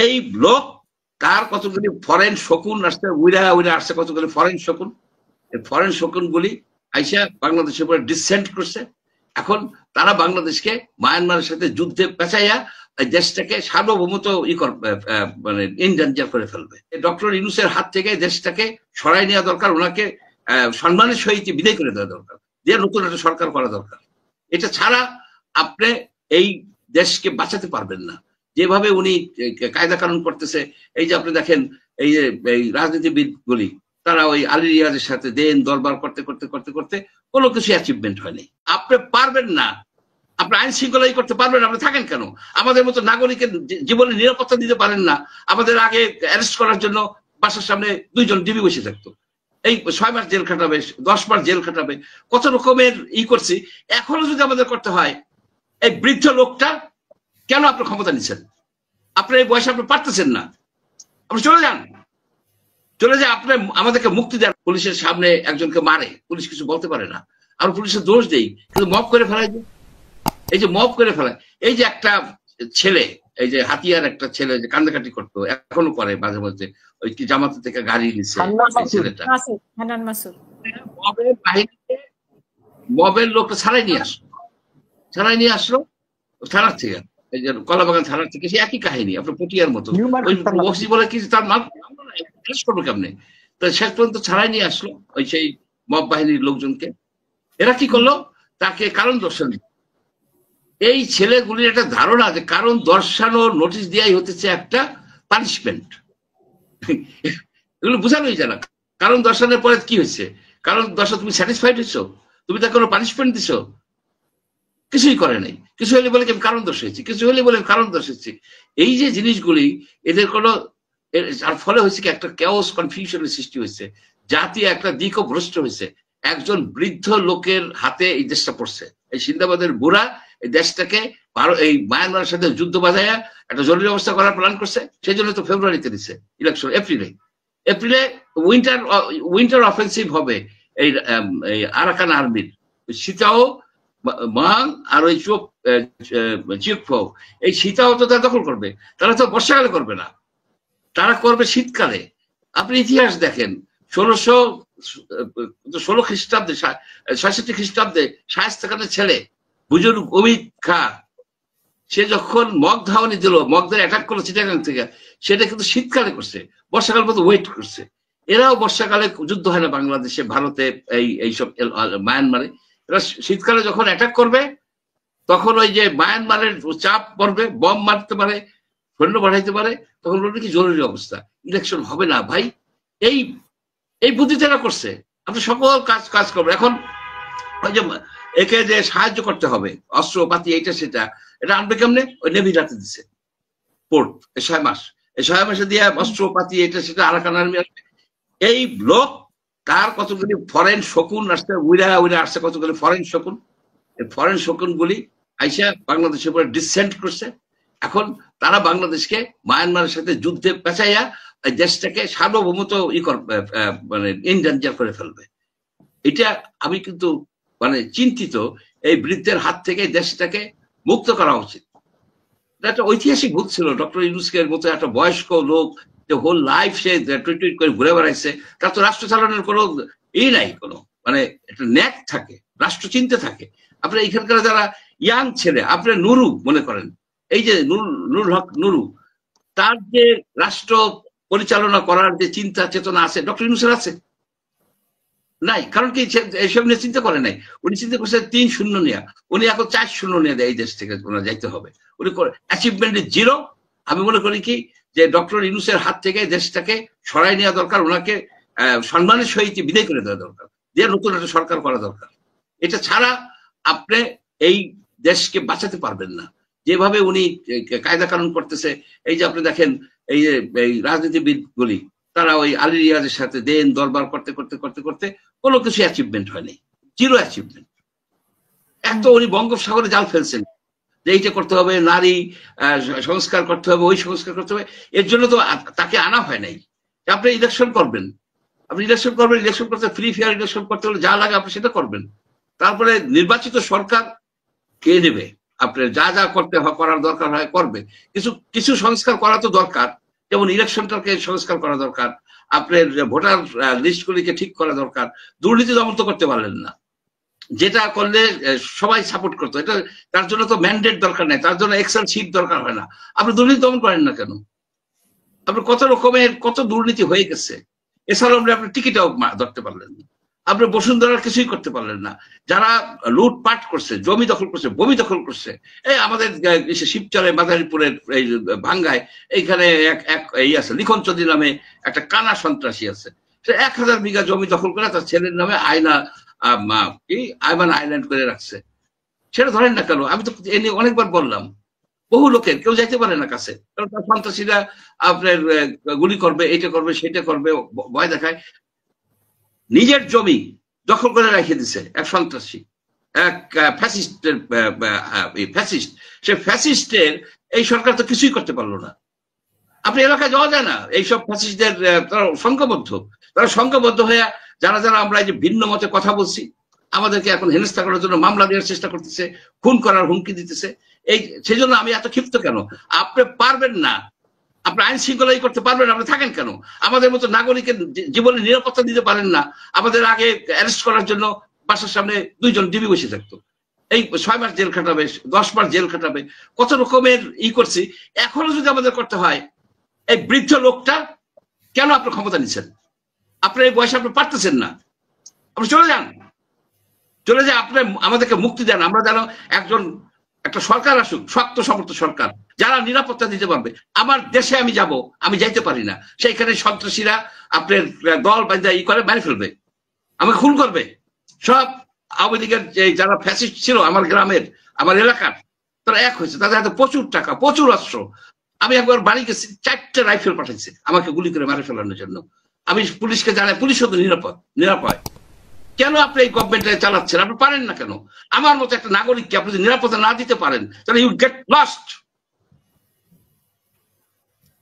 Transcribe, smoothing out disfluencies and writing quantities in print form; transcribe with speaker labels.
Speaker 1: এই লোক তার কতগুলি ফরেন শকুন আসছে, উইরা উইরা আসছে কতগুলি ফরেন শকুন। এই ফরেন শকুন গুলি আইসা বাংলাদেশের উপরে ডিসেন্ট করছে। এখন তারা বাংলাদেশকে মায়ানমারের সাথে যুদ্ধে পেঁচাইয়া দেশটাকে সার্বভৌমত্ব মানে ইনডেঞ্জার করে ফেলবে। ডক্টর ইউনূসের হাত থেকে দেশটাকে সরাই নেওয়া দরকার, ওনাকে সম্মানের সহিত বিদায় করে দেওয়া দরকার, দিয়ে নতুন একটা সরকার করা দরকার। এটা ছাড়া আপনি এই দেশকে বাঁচাতে পারবেন না। যেভাবে উনি কায়দা কানুন করতেছে, এই যে আপনি দেখেন এই যে এই রাজনীতিবিদ গুলি তারা ওই আলী রিয়াজের সাথে দেন দরবার করতে করতে করতে করতে কোনো কিছু অ্যাচিভমেন্ট হয়নি। আপনি পারবেন না, আপনি আইন শৃঙ্খলাই করতে পারবেন, আপনি থাকেন কেন? আমাদের মতো নাগরিকের জীবনে নিরাপত্তা দিতে পারেন না। আমাদের আগে অ্যারেস্ট করার জন্য বাসার সামনে 2 জন ডিবি বসে থাকতো, এই 6 মাস জেল খাটাবে, 10 মাস জেল খাটাবে, কত রকমের করছি। এখনো যদি আমাদের করতে হয়, এই বৃদ্ধ লোকটা কেন আপনি ক্ষমতা নিচ্ছেন? আপনার এই বয়সে আপনি পারতেছেন না, আপনি চলে যান, চলে যায়। আপনি আমাদেরকে মুক্তি দেন। পুলিশের সামনে একজনকে মারে, পুলিশ কিছু বলতে পারে না, আমরা পুলিশের দোষ দেই, কিন্তু মব করে ফেলায়। এই যে মব করে ফেলায়, এই যে একটা ছেলে, এই যে হাতিয়ার একটা ছেলে যে কান্দাকাটি করতো, এখনো করে মাঝে মধ্যে, ওই কি জামাত থেকে গাড়ি নিচ্ছে ছেলেটা, মবের বাহিনীতে মবের লোকটা ছাড়াই নিয়ে আসলো থানার থেকে, এই যে কলাবাগান থানার থেকে। সে একই কাহিনী, আপনার পটিয়ার মতো। ওই ওসি বলে কি তার মাল করবো কেমনে, তো শেষ পর্যন্ত ছাড়াই নিয়ে আসলো ওই সেই মব বাহিনীর লোকজনকে। এরা কি করলো, তাকে কারণ দর্শানো। এই ছেলেগুলির একটা ধারণা যে কারণ দর্শানোর নোটিশ দেওয়াই হতেছে একটা পানিশমেন্ট। এগুলো বোঝানোই যায় না। কারণ দর্শানোর পরে কি হয়েছে? কারণ দর্শা তুমি স্যাটিসফাইড হয়েছো? তুমি তাকে কোনো পানিশমেন্ট দিছো? কিছুই করে নাই। কিছু হলে বলে আমি কারণ দর্শাইছি, কিছু হলে বলে কারণ দর্শাইছি। এই যে জিনিসগুলি, এদের কোনো যার ফলে হয়েছে কি একটা কেওস কনফিউশনের সৃষ্টি হয়েছে, জাতি একটা দিকও ভ্রষ্ট হয়েছে। একজন বৃদ্ধ লোকের হাতে এই দেশটা পড়ছে। এই সিন্দাবাদের বুড়া এই দেশটাকে এই মায়ানমারের সাথে যুদ্ধ বাজায়া একটা জরুরি অবস্থা করার প্ল্যান করছে। সেই জন্য তো ফেব্রুয়ারিতে দিচ্ছে ইলেকশন, এপ্রিলে উইন্টার অফেন্সিভ হবে এই আরাকান আর্মির। সীতাও মাং আর ওই চিকফো, এই সীতাও তো তারা দখল করবে। তারা তো বর্ষাকালে করবে না, তারা করবে শীতকালে। আপনি ইতিহাস দেখেন, 1616 খ্রিস্টাব্দে 66 খ্রিস্টাব্দে শায়েস্তা খানের ছেলে বুজুর্গ অমিত খা, সে যখন মগ ধাওয়ানি দিল, মগদের অ্যাটাক করলো চিটাগাং থেকে, সেটা কিন্তু শীতকালে করছে, বর্ষাকাল মতো ওয়েট করছে। এরাও বর্ষাকালে যুদ্ধ হয় না বাংলাদেশে, ভারতে, এইসব মায়ানমারে। এরা শীতকালে যখন অ্যাটাক করবে, তখন ওই যে মায়ানমারের চাপ পড়বে, বম মারতে পারে, সৈন্য বাড়াইতে পারে, তখন বলবে কি জরুরি অবস্থা, ইলেকশন হবে না ভাই। এই বুদ্ধিতে এরা করছে। আপনি সকল কাজ করবেন। এখন ওই যে একে যে সাহায্য করতে হবে, অস্ত্রপাতি এইটা সেটা, এটা আনবে কেমনে? ওই নেভি রাতে দিচ্ছে পোর্ট, 6 মাস, এই 6 মাসে দিয়ে অস্ত্রপাতি এটা সেটা আরাকান আর্মি আসবে। এই লোক তার কতগুলি ফরেন শকুন আসছে, উইরা উইরা আসছে কতগুলি ফরেন শকুন। এই ফরেন শকুন গুলি আইসা বাংলাদেশের উপরে ডিসেন্ট করছে। এখন তারা বাংলাদেশকে মায়ানমারের সাথে যুদ্ধে পেঁচাইয়া দেশটাকে সার্বভৌমত্ব মানে ইনডেঞ্জার করে ফেলবে। এটা আমি কিন্তু মানে চিন্তিত। এই বৃদ্ধের হাত থেকে দেশটাকে মুক্ত করা উচিত। একটা ঐতিহাসিক ভুল ছিল। ডক্টর ইউনূসের মতো একটা বয়স্ক লোক যে হোল লাইফ সে টুইট করে ঘুরে বেড়াইছে, তার তো রাষ্ট্র চালানোর কোনো নাই, কোনো মানে একটা ন্যাক থাকে, রাষ্ট্র চিনতে থাকে। আপনার এখানকার যারা ইয়াং ছেলে, আপনার নুরু মনে করেন, এই যে নুরুল হক নুরু, তার যে রাষ্ট্র পরিচালনা করার যে চিন্তা চেতনা আছে, ডক্টর ইউনূসের আছে নাই। কারণ কি এইসব নিয়ে চিন্তা করে নাই। উনি চিন্তা করছে 3-0 নিয়ে, উনি এখন 4-0 নিয়ে দেয় এই দেশ থেকে ওনার যাইতে হবে। উনি অ্যাচিভমেন্ট 0। আমি মনে করি কি যে ডক্টর ইউনূসের হাত থেকে দেশটাকে সরাই নেওয়া দরকার, ওনাকে সম্মানের সহিত বিদায় করে দেওয়া দরকার, দিয়ে নতুন একটা সরকার করা দরকার। এটা ছাড়া আপনি এই দেশকে বাঁচাতে পারবেন না। যেভাবে উনি কায়দা কানুন করতেছে, এই যে আপনি দেখেন এই যে এই রাজনীতিবিদ গুলি তারা ওই আলী রিয়াজের সাথে দেন দরবার করতে করতে করতে করতে কোনো কিছু অ্যাচিভমেন্ট হয়নি, 0 অ্যাচিভমেন্ট। এত উনি বঙ্গোপসাগরে জাল ফেলছেন যে এইটা করতে হবে, নারী সংস্কার করতে হবে, ওই সংস্কার করতে হবে। এর জন্য তো তাকে আনা হয় নাই। আপনি ইলেকশন করবেন, ইলেকশন করতে ফ্রি ফেয়ার ইলেকশন করতে হলে যা লাগে আপনি সেটা করবেন। তারপরে নির্বাচিত সরকার কে নেবে? আপনার যা যা করার দরকার হয় করবে। কিছু কিছু সংস্কার করা তো দরকার, যেমন ইলেকশনটাকে সংস্কার করা দরকার, আপনার ভোটার লিস্টগুলিকে ঠিক করা দরকার। দুর্নীতি দমন তো করতে পারলেন না, যেটা করলে সবাই সাপোর্ট করতো। এটা তার জন্য তো ম্যান্ডেট দরকার নেই, তার জন্য এক্সেল শিট দরকার হয় না। আপনি দুর্নীতি দমন করেন না কেন? আপনার কত রকমের কত দুর্নীতি হয়ে গেছে। এছাড়াও আপনি টিকিটাও ধরতে পারলেন না, আপনি বসুন্ধরার কিছুই করতে পারলেন না। যারা লুটপাট করছে, জমি দখল করছে, ভূমি দখল করছে, এই আমাদের শিবচরে মাদারীপুরের এই ভাঙ্গায় এইখানে এক এই আছে লিখন চৌধুরী নামে একটা কানা সন্ত্রাসী আছে, সে 1000 বিঘা জমি দখল করে তার ছেলের নামে আইমান আইল্যান্ড করে রাখছে। সেটা ধরেন না কেন? আমি তো এ নিয়ে অনেকবার বললাম, বহু লোকের কেউ যাইতে পারে না কাছে, কারণ তার সন্ত্রাসীরা আপনার গুলি করবে, এটা করবে, সেটা করবে, ভয় দেখায়। নিজের জমি দখল করে রেখে দিছে এক সন্ত্রাসী, এক ফ্যাসিস্টের ফ্যাসিস্ট। সে ফ্যাসিস্টের এই সরকার তো কিছুই করতে পারলো না। আপনি এলাকায় যাওয়া যায় না, এইসব ফ্যাসিস্টদের তারা সংঘবদ্ধ, হয়ে যারা যারা আমরা এই যে ভিন্ন মতে কথা বলছি, আমাদেরকে এখন হেনস্থা করার জন্য মামলা দেওয়ার চেষ্টা করতেছে, খুন করার হুমকি দিতেছে। সেই জন্য আমি এত ক্ষিপ্ত কেন? আপনি পারবেন না, আপনি আইন শৃঙ্খলাই করতে পারবেন, আপনি থাকেন কেন? আমাদের মতো নাগরিকের জীবনের নিরাপত্তা দিতে পারেন না। আমাদের আগে অ্যারেস্ট করার জন্য বাসার সামনে 2 জন ডিবি বসে থাকতো, এই 6 মাস জেল খাটাবে, 10 মাস জেল খাটাবে, কত রকমের করছি। এখনো যদি আমাদের করতে হয়, এই বৃদ্ধ লোকটা কেন আপনি ক্ষমতা নিচ্ছেন? আপনার এই বয়সে আপনি পারতেছেন না, আপনি চলে যান, আপনি আমাদেরকে মুক্তি দেন। আমরা যেন একটা সরকার আসুক, শক্ত সমর্থ সরকার, যারা নিরাপত্তা দিতে পারবে। আমার দেশে আমি যাব, আমি যাইতে পারি না, সেইখানে সন্ত্রাসীরা আপনার দল বান্ধা করে মেরে ফেলবে, আমাকে খুন করবে। সব আওয়ামী লীগের যারা ফ্যাসিস্ট ছিল আমার গ্রামের, আমার এলাকার, তারা এক হয়েছে, তাদের হাতে প্রচুর টাকা, প্রচুর অস্ত্র। আমি একবার বাড়ি গেছি, 4টে রাইফেল পাঠাইছে আমাকে গুলি করে মেরে ফেলানোর জন্য। আমি পুলিশকে জানাই, পুলিশও তো নিরাপদ। কেন আপনি এই গভর্নমেন্টে চালাচ্ছেন? আপনি পারেন না কেন? আমার মতো একটা নাগরিককে আপনি যদি নিরাপত্তা না দিতে পারেন, তাহলে ইউ গেট লস্ট।